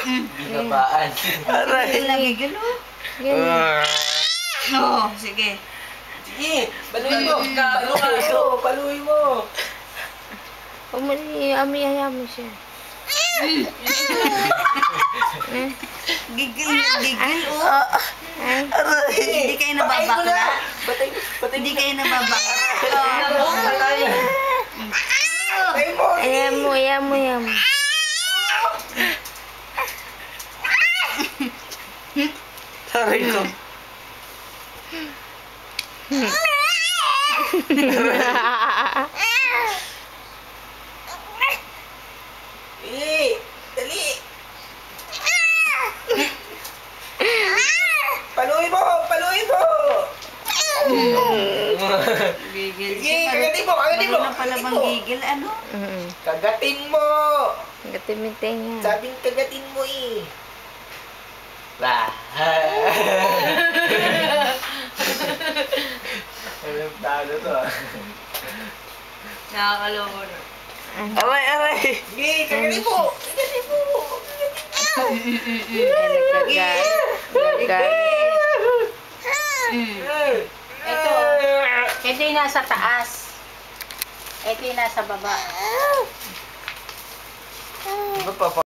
Ginabaan. Aray. Lagi galo. Oo, sige. Sige, paluin mo. Paluin mo. Ami-aya mo siya. Gigil na gigil, oh. Aray. Hindi kayo nababakla. Patay Hindi kayo nababakla. Ayan mo. Aray ko. Dali. Paluin mo. Gigil. Sige, kagatin mo. Marunong pala bang gigil, ano? Kagatin mo. Gatimitay niya. Sabing kagatin mo eh. Bah. Alam talo to ah. Nakakaloko na. Aray. Sige, kagatin mo. Ito yung nasa taas. Ito yung nasa baba. Ano pa